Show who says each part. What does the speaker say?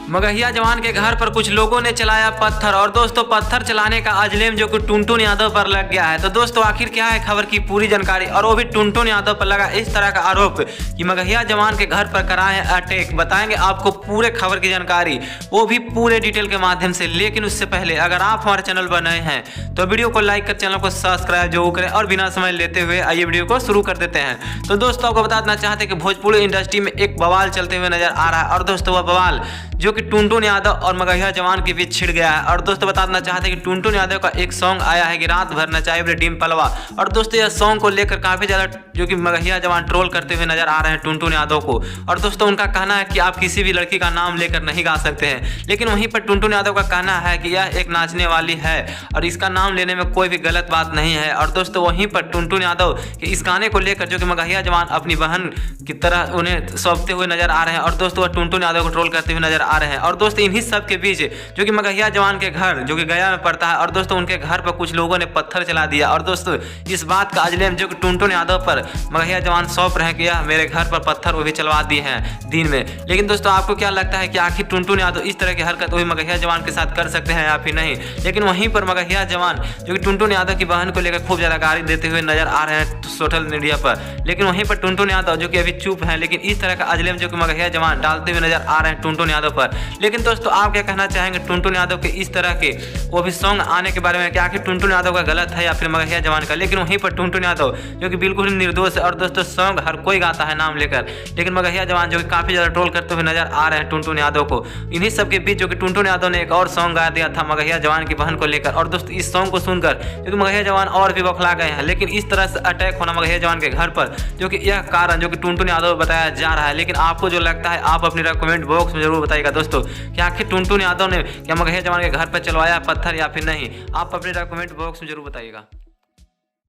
Speaker 1: मगहिया जवान के घर पर कुछ लोगों ने चलाया पत्थर और दोस्तों पत्थर चलाने का अजलेम जो कि टुनटुन यादव पर लग गया है। तो दोस्तों आखिर क्या है खबर की पूरी जानकारी और वो भी टुनटुन यादव पर लगा इस तरह का आरोप कि मगहिया जवान के घर पर कराए अटैक। बताएंगे आपको पूरे खबर की जानकारी, वो भी पूरे डिटेल के माध्यम से। लेकिन उससे पहले अगर आप हमारे चैनल पर नए हैं तो वीडियो को लाइक कर चैनल को सब्सक्राइब जरूर करें और बिना समय लेते हुए आइए वीडियो को शुरू कर देते हैं। तो दोस्तों आपको बता देना चाहते हैं कि भोजपुरी इंडस्ट्री में एक बवाल चलते हुए नजर आ रहा है और दोस्तों वह बवाल जो कि टुनटुन यादव और मगहिया जवान के बीच छिड़ गया है। और दोस्तों बता देना चाहते हैं कि टुनटुन यादव का एक सॉन्ग आया है कि रात भर नचाए रे डिम्पलवा, और दोस्तों यह सॉन्ग को लेकर काफी ज्यादा जो कि मगहिया जवान ट्रोल करते हुए नजर आ रहे हैं टुनटुन यादव को। और दोस्तों उनका कहना है कि आप किसी भी लड़की का नाम लेकर नहीं गा सकते हैं, लेकिन वहीं पर टुनटुन यादव का कहना है कि यह एक नाचने वाली है और इसका नाम लेने में कोई भी गलत बात नहीं है। और दोस्तों वहीं पर टुनटुन यादव के इस गाने को लेकर जो कि मगहिया जवान अपनी बहन की तरह उन्हें सौंपते हुए नजर आ रहे हैं और दोस्तों वह टुनटुन यादव को ट्रोल करते हुए नजर आ रहे हैं। और दोस्तों इन्हीं सब के बीच जो कि मगहिया जवान के घर जो कि गया में पड़ता है और दोस्तों उनके घर पर कुछ लोगों ने पत्थर चला दिया। और दोस्तों इस बात का अजलेम जो कि टुनटुन यादव पर मगहिया जवान सौंप रहे हैं कि यह मेरे घर पर पत्थर वो भी चलवा दिए हैं दिन में। लेकिन दोस्तों आपको क्या लगता है कि आखिर टुनटुन यादव इस तरह की हरकत वही मगहिया जवान के साथ कर सकते हैं या फिर नहीं? लेकिन वहीं पर मगहिया जवान जो कि टुनटुन यादव की बहन को लेकर खूब ज्यादा गाली देते हुए नजर आ रहे हैं सोशल मीडिया पर। लेकिन वहीं पर टुनटुन यादव जो कि अभी चुप हैं, लेकिन इस तरह का अजलेम जो कि मगहिया जवान डालते हुए नजर आ रहे हैं टुनटुन यादव पर। लेकिन दोस्तों आप क्या कहना चाहेंगे टुनटुन यादव के इस तरह के वो भी सॉन्ग आने के बारे में? क्या आखिर टुनटुन यादव का गलत है या फिर मगहिया जवान का? लेकिन वहीं पर टुनटुन यादव जो कि बिल्कुल ही निर्दोष है और दोस्तों सॉन्ग हर कोई गाता है नाम लेकर, लेकिन मगहिया जवान जो कि काफी ज्यादा ट्रोल करते हुए नजर आ रहे हैं टुनटुन यादव को। इन्हीं सब के बीच जो कि टुनटुन यादव ने एक और सॉन्ग गा दिया था मगहिया जवान की बहन को लेकर और दोस्तों इस सॉन्ग को सुनकर जो कि मगहिया जवान और भी बौखला गए हैं। लेकिन इस तरह से अटैक होना मगहिया जवान के घर पर जो कि यह कारण जो कि टुनटुन यादव बताया जा रहा है। लेकिन आपको जो लगता है आप अपनी कमेंट बॉक्स में जरूर बताइएगा दोस्तों कि आखिर टुनटुन यादव ने क्या मगहिया जवान के घर पर चलवाया पत्थर या फिर नहीं? आप अपने कमेंट बॉक्स में जरूर बताइएगा।